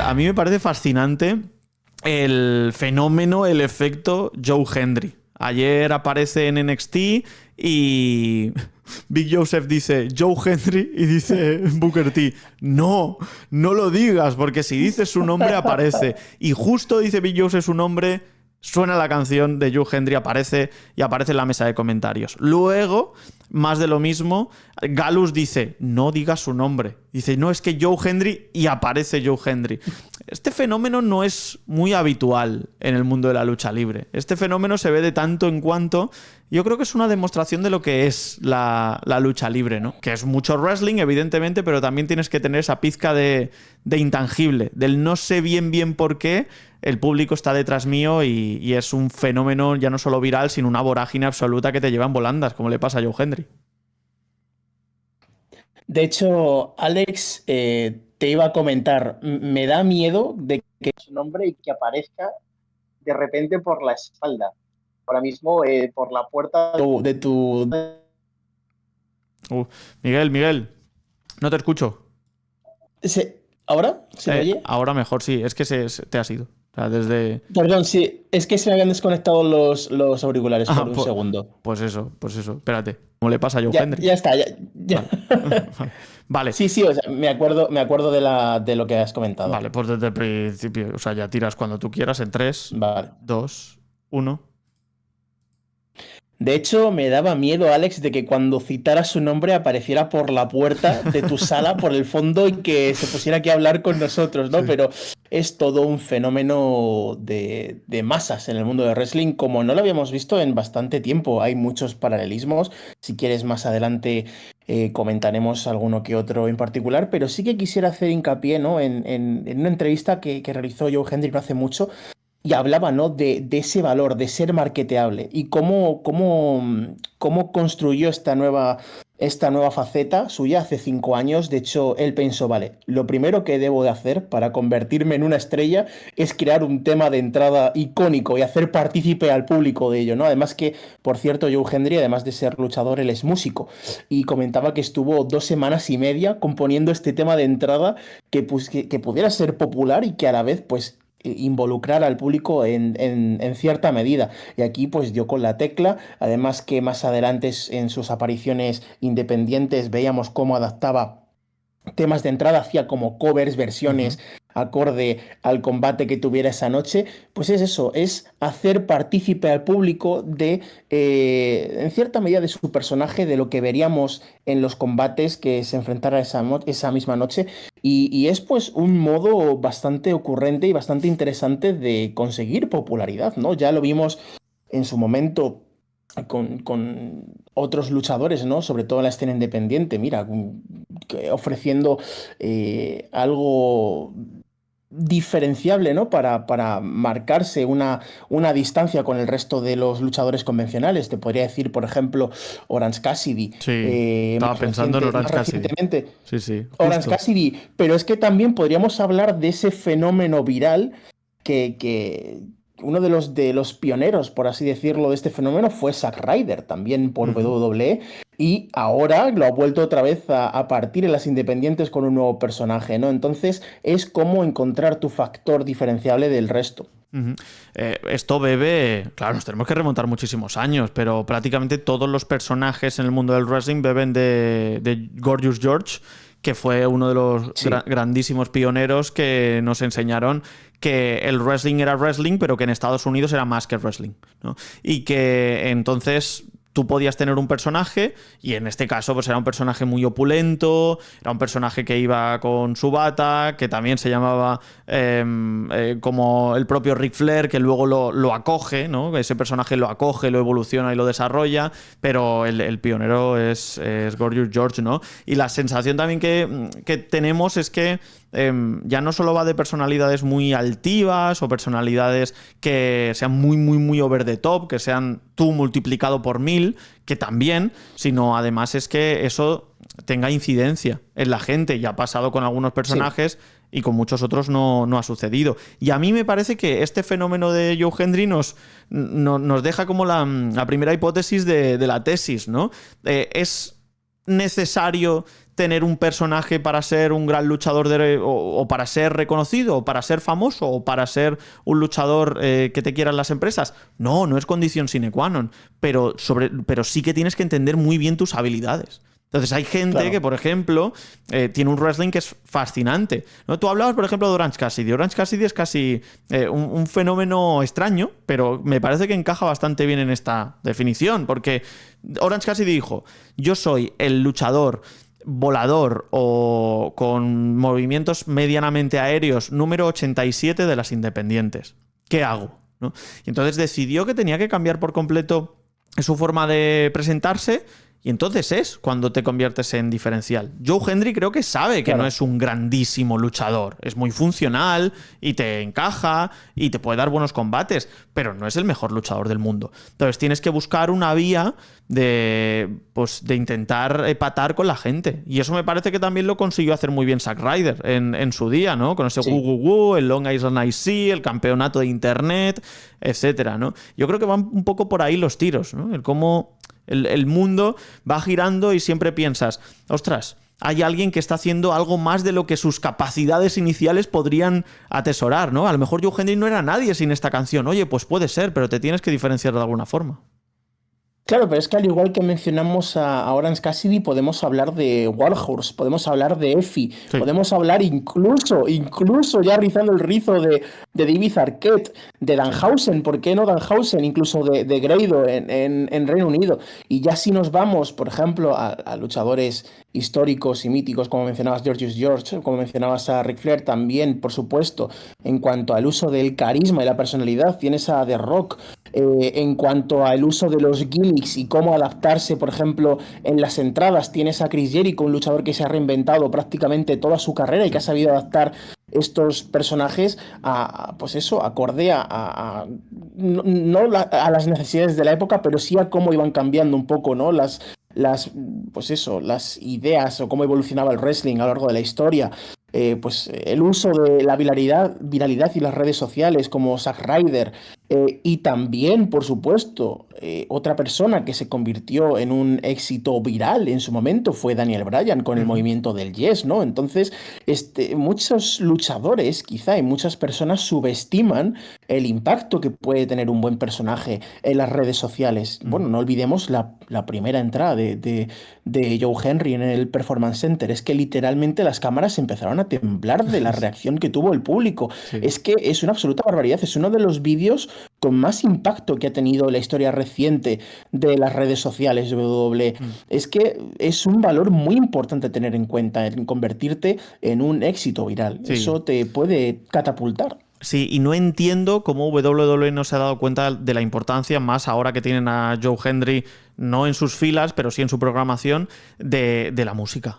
A mí me parece fascinante el fenómeno, el efecto Joe Hendry. Ayer aparece en NXT y Big Joseph dice Joe Hendry y dice Booker T, no lo digas, porque si dices su nombre aparece. Y justo dice Big Joseph su nombre, suena la canción de Joe Hendry, aparece en la mesa de comentarios. Luego, más de lo mismo, Gallus dice, no digas su nombre. Dice, no, es que Joe Hendry, y aparece Joe Hendry. Este fenómeno no es muy habitual en el mundo de la lucha libre. Este fenómeno se ve de tanto en cuanto. Yo creo que es una demostración de lo que es la lucha libre, ¿no? Que es mucho wrestling, evidentemente, pero también tienes que tener esa pizca de intangible, del no sé bien por qué el público está detrás mío y es un fenómeno ya no solo viral, sino una vorágine absoluta que te lleva en volandas, como le pasa a Joe Hendry. De hecho, Alex, te iba a comentar, me da miedo de que su nombre y que aparezca de repente por la espalda. Ahora mismo, por la puerta de tu... Miguel, no te escucho. ¿Ahora? ¿Se me oye? Ahora mejor, sí, es que te has ido. O sea, desde... Perdón, sí, es que se me habían desconectado los auriculares por un segundo. Pues eso, espérate. ¿Cómo le pasa a Joe Hendry? Ya está, ya. Vale. Sí, o sea, me acuerdo de lo que has comentado. Vale, pues desde el principio, o sea, ya tiras cuando tú quieras en 3, 2, 1... De hecho, me daba miedo, Alex, de que cuando citara su nombre apareciera por la puerta de tu sala, por el fondo, y que se pusiera aquí a hablar con nosotros, ¿no? Sí. Pero es todo un fenómeno de masas en el mundo del wrestling, como no lo habíamos visto en bastante tiempo. Hay muchos paralelismos. Si quieres, más adelante comentaremos alguno que otro en particular, pero sí que quisiera hacer hincapié, ¿no? en una entrevista que realizó Joe Hendry no hace mucho. Y hablaba, ¿no? de ese valor, de ser marketeable y cómo construyó esta nueva faceta suya hace 5 años. De hecho, él pensó, vale, lo primero que debo de hacer para convertirme en una estrella es crear un tema de entrada icónico y hacer partícipe al público de ello, ¿no? Además que, por cierto, Joe Hendry, además de ser luchador, él es músico y comentaba que estuvo 2 semanas y media componiendo este tema de entrada que pudiera ser popular y que a la vez, pues, involucrar al público en cierta medida. Y aquí pues dio con la tecla, además que más adelante en sus apariciones independientes veíamos cómo adaptaba temas de entrada, hacía como covers, versiones acorde al combate que tuviera esa noche. Pues es eso, es hacer partícipe al público de, en cierta medida, de su personaje, de lo que veríamos en los combates que se enfrentara esa misma noche. Y es pues un modo bastante ocurrente y bastante interesante de conseguir popularidad, ¿no? Ya lo vimos en su momento con otros luchadores, ¿no? Sobre todo en la escena independiente, mira, ofreciendo algo diferenciable, ¿no? Para marcarse una distancia con el resto de los luchadores convencionales. Te podría decir, por ejemplo, Orange Cassidy. Sí, estaba pensando en Orange Cassidy. Sí, Orange Cassidy, pero es que también podríamos hablar de ese fenómeno viral que uno de los pioneros, por así decirlo, de este fenómeno fue Zack Ryder, también por WWE, y ahora lo ha vuelto otra vez a partir en las independientes con un nuevo personaje, ¿no? Entonces es como encontrar tu factor diferenciable del resto. Esto bebe, claro, nos tenemos que remontar muchísimos años, pero prácticamente todos los personajes en el mundo del wrestling beben de Gorgeous George, que fue uno de los grandísimos pioneros que nos enseñaron que el wrestling era wrestling, pero que en Estados Unidos era más que wrestling, ¿no? Y que entonces tú podías tener un personaje, y en este caso pues era un personaje muy opulento, era un personaje que iba con su bata, que también se llamaba como el propio Ric Flair, que luego lo acoge, ¿no? Ese personaje lo acoge, lo evoluciona y lo desarrolla, pero el pionero es Gorgeous George, ¿no? Y la sensación también que tenemos es que ya no solo va de personalidades muy altivas o personalidades que sean muy over the top, que sean tú multiplicado por 1000, que también, sino además es que eso tenga incidencia en la gente, y ha pasado con algunos personajes y con muchos otros no ha sucedido. Y a mí me parece que este fenómeno de Joe Hendry nos deja como la primera hipótesis de la tesis, ¿no? Es necesario tener un personaje para ser un gran luchador o para ser reconocido, o para ser famoso, o para ser un luchador que te quieran las empresas. No, no es condición sine qua non, pero sí que tienes que entender muy bien tus habilidades. Entonces hay gente que, por ejemplo, tiene un wrestling que es fascinante, ¿no? Tú hablabas, por ejemplo, de Orange Cassidy. Orange Cassidy es casi un fenómeno extraño, pero me parece que encaja bastante bien en esta definición, porque Orange Cassidy dijo: yo soy el luchador volador o con movimientos medianamente aéreos número 87 de las independientes. ¿Qué hago? ¿No? Y entonces decidió que tenía que cambiar por completo su forma de presentarse. Y entonces es cuando te conviertes en diferencial. Joe Hendry creo que sabe que no es un grandísimo luchador. Es muy funcional y te encaja y te puede dar buenos combates, pero no es el mejor luchador del mundo. Entonces tienes que buscar una vía de intentar empatar con la gente. Y eso me parece que también lo consiguió hacer muy bien Zack Ryder en su día, ¿no? Con ese Gu, el Long Island IC, el campeonato de internet, etcétera, ¿no? Yo creo que van un poco por ahí los tiros, ¿no? El cómo el mundo va girando y siempre piensas, ostras, hay alguien que está haciendo algo más de lo que sus capacidades iniciales podrían atesorar, ¿no? A lo mejor Joe Hendry no era nadie sin esta canción. Oye, pues puede ser, pero te tienes que diferenciar de alguna forma. Claro, pero es que al igual que mencionamos a Orange Cassidy, podemos hablar de Warhorse, podemos hablar de Effy, podemos hablar incluso ya rizando el rizo de David Arquette, de Danhausen, ¿por qué no Danhausen? Incluso de Grado en Reino Unido. Y ya si nos vamos, por ejemplo, a luchadores históricos y míticos, como mencionabas George, como mencionabas a Ric Flair, también, por supuesto, en cuanto al uso del carisma y la personalidad, tienes a The Rock. En cuanto al uso de los gimmicks y cómo adaptarse, por ejemplo, en las entradas, tienes a Chris Jericho, un luchador que se ha reinventado prácticamente toda su carrera y que ha sabido adaptar estos personajes acorde no a las necesidades de la época, pero sí a cómo iban cambiando un poco, ¿no? Las ideas o cómo evolucionaba el wrestling a lo largo de la historia. El uso de la viralidad y las redes sociales como Zack Ryder, y también, por supuesto, otra persona que se convirtió en un éxito viral en su momento fue Daniel Bryan con el movimiento del Yes, ¿no? Entonces, muchos luchadores, quizá, y muchas personas subestiman el impacto que puede tener un buen personaje en las redes sociales. Bueno, no olvidemos la primera entrada de Joe Hendry en el Performance Center. Es que literalmente las cámaras empezaron a temblar de la reacción que tuvo el público. Sí. Es que es una absoluta barbaridad. Es uno de los vídeos con más impacto que ha tenido la historia reciente de las redes sociales de WWE. Es que es un valor muy importante tener en cuenta, en convertirte en un éxito viral. Sí. Eso te puede catapultar. Sí, y no entiendo cómo WWE no se ha dado cuenta de la importancia, más ahora que tienen a Joe Hendry, no en sus filas, pero sí en su programación, de la música.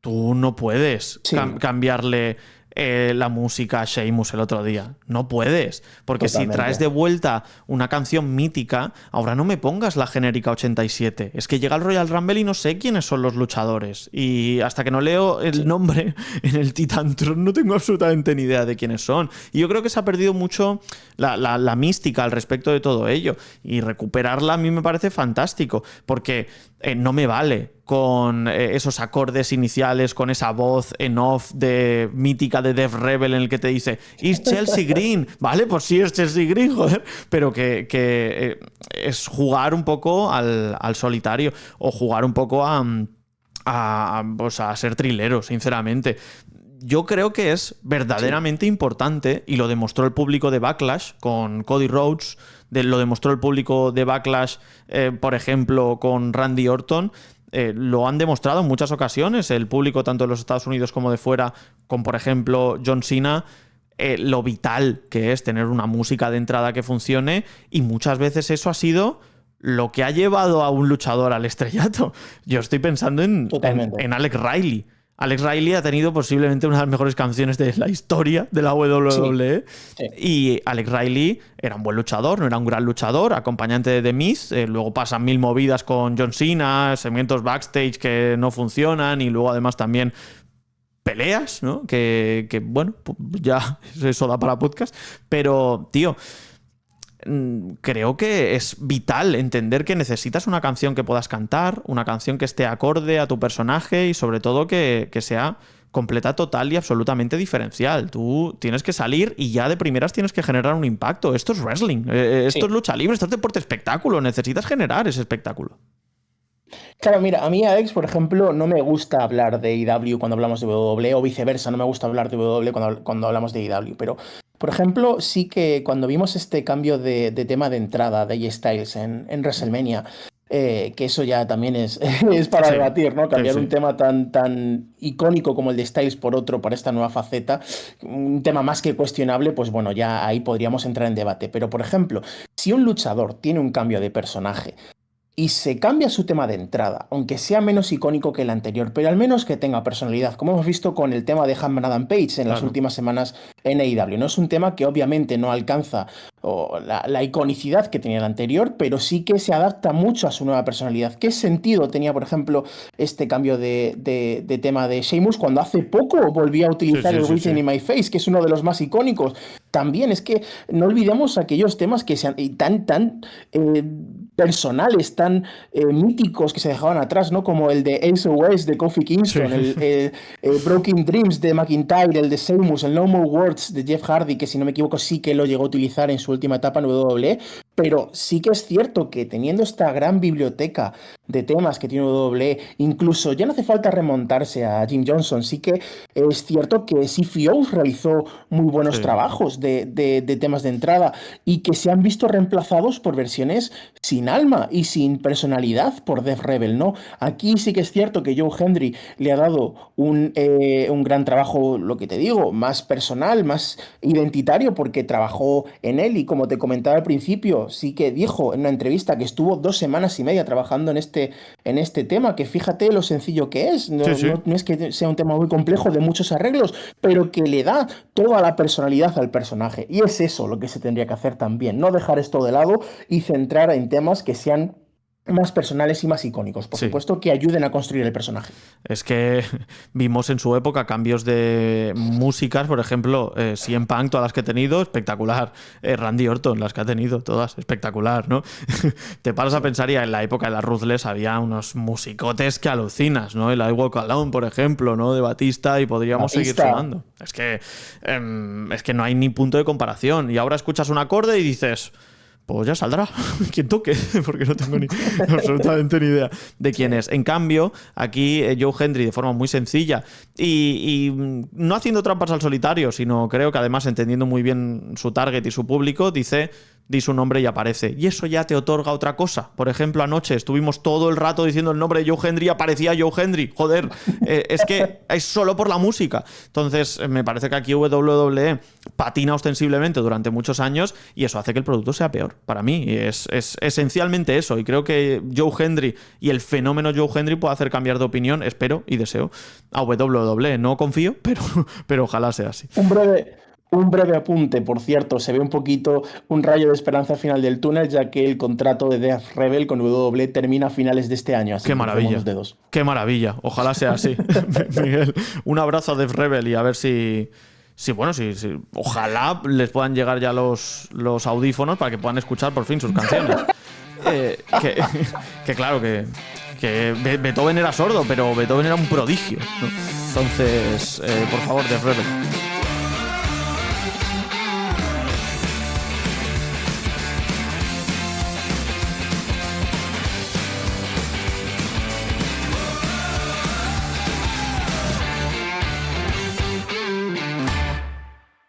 Tú no puedes cambiarle la música a Sheamus el otro día. No puedes. Porque totalmente. Si traes de vuelta una canción mítica, ahora no me pongas la genérica 87. Es que llega el Royal Rumble y no sé quiénes son los luchadores. Y hasta que no leo el nombre en el Titantron no tengo absolutamente ni idea de quiénes son. Y yo creo que se ha perdido mucho la mística al respecto de todo ello. Y recuperarla a mí me parece fantástico. Porque no me vale con esos acordes iniciales, con esa voz en off mítica de Def Rebel en el que te dice "It's Chelsea Green", vale, pues sí es Chelsea Green, joder, pero que es jugar un poco al solitario o jugar un poco a ser trilero, sinceramente. Yo creo que es verdaderamente importante, y lo demostró el público de Backlash con Cody Rhodes, lo demostró el público de Backlash, por ejemplo, con Randy Orton. Lo han demostrado en muchas ocasiones el público tanto de los Estados Unidos como de fuera, con por ejemplo John Cena, lo vital que es tener una música de entrada que funcione, y muchas veces eso ha sido lo que ha llevado a un luchador al estrellato. Yo estoy pensando en Alex Riley. Alex Riley ha tenido posiblemente una de las mejores canciones de la historia de la WWE. Sí. Y Alex Riley era un buen luchador, no era un gran luchador, acompañante de The Miz. Luego pasan mil movidas con John Cena, segmentos backstage que no funcionan, y luego además también peleas, ¿no? Que bueno, ya eso da para podcast. Pero, tío, creo que es vital entender que necesitas una canción que puedas cantar, una canción que esté acorde a tu personaje y sobre todo que sea completa, total y absolutamente diferencial. Tú tienes que salir y ya de primeras tienes que generar un impacto. Esto es wrestling, esto es lucha libre, esto es deporte espectáculo. Necesitas generar ese espectáculo. Claro, mira, a mí, Alex, por ejemplo, no me gusta hablar de IW cuando hablamos de WWE o viceversa, no me gusta hablar de WWE cuando hablamos de IW, pero, por ejemplo, sí que cuando vimos este cambio de tema de entrada de AJ Styles en WrestleMania, que eso ya también es para debatir, ¿no? Cambiar un tema tan icónico como el de Styles por otro, para esta nueva faceta, un tema más que cuestionable, pues bueno, ya ahí podríamos entrar en debate. Pero, por ejemplo, si un luchador tiene un cambio de personaje, y se cambia su tema de entrada, aunque sea menos icónico que el anterior, pero al menos que tenga personalidad, como hemos visto con el tema de Hangman Adam Page en las últimas semanas en AEW. No es un tema que obviamente no alcanza la iconicidad que tenía el anterior, pero sí que se adapta mucho a su nueva personalidad. ¿Qué sentido tenía, por ejemplo, este cambio de tema de Sheamus cuando hace poco volvía a utilizar el Written in My Face, que es uno de los más icónicos? También es que no olvidemos aquellos temas que sean tan personales, tan míticos que se dejaban atrás, ¿no? Como el de SOS de Kofi Kingston, el Broken Dreams de McIntyre, el de Sheamus, el No More Words de Jeff Hardy, que si no me equivoco sí que lo llegó a utilizar en su última etapa en WWE, pero sí que es cierto que teniendo esta gran biblioteca de temas que tiene WWE, incluso ya no hace falta remontarse a Jim Johnson, sí que es cierto que CFO realizó muy buenos trabajos de temas de entrada y que se han visto reemplazados por versiones sin alma y sin personalidad por Def Rebel, ¿no? Aquí sí que es cierto que Joe Hendry le ha dado un gran trabajo, lo que te digo, más personal, más identitario, porque trabajó en él y como te comentaba al principio, sí que dijo en una entrevista que estuvo 2 semanas y media trabajando en este tema, que fíjate lo sencillo que es, no es que sea un tema muy complejo de muchos arreglos, pero que le da toda la personalidad al personaje, y es eso lo que se tendría que hacer también, no dejar esto de lado y centrar en temas que sean más personales y más icónicos, por supuesto, que ayuden a construir el personaje. Es que vimos en su época cambios de músicas, por ejemplo, CM Punk, todas las que ha tenido, espectacular. Randy Orton, las que ha tenido, todas, espectacular, ¿no? Te paras a pensar, y en la época de las Ruthless había unos musicotes que alucinas, ¿no? El I Walk Alone, por ejemplo, ¿no? De Batista, y podríamos seguir sonando. Es que no hay ni punto de comparación. Y ahora escuchas un acorde y dices... pues ya saldrá quien toque, porque no tengo absolutamente ni idea de quién es. En cambio, aquí Joe Hendry, de forma muy sencilla y no haciendo trampas al solitario, sino creo que además entendiendo muy bien su target y su público, dice... di su nombre y aparece. Y eso ya te otorga otra cosa. Por ejemplo, anoche estuvimos todo el rato diciendo el nombre de Joe Hendry y aparecía Joe Hendry. Joder, es que es solo por la música. Entonces, me parece que aquí WWE patina ostensiblemente durante muchos años y eso hace que el producto sea peor. Para mí es esencialmente eso. Y creo que Joe Hendry y el fenómeno Joe Hendry puede hacer cambiar de opinión, espero y deseo, a WWE. No confío, pero ojalá sea así. Un breve apunte, por cierto, se ve un poquito un rayo de esperanza al final del túnel, ya que el contrato de Def Rebel con WWE termina a finales de este año. Así ¡qué maravilla! Los dedos. ¡Qué maravilla! Ojalá sea así. Miguel, un abrazo a Def Rebel y a ver si ojalá les puedan llegar ya los audífonos para que puedan escuchar por fin sus canciones. Que claro, que Beethoven era sordo, pero Beethoven era un prodigio, ¿no? Entonces, por favor, Def Rebel.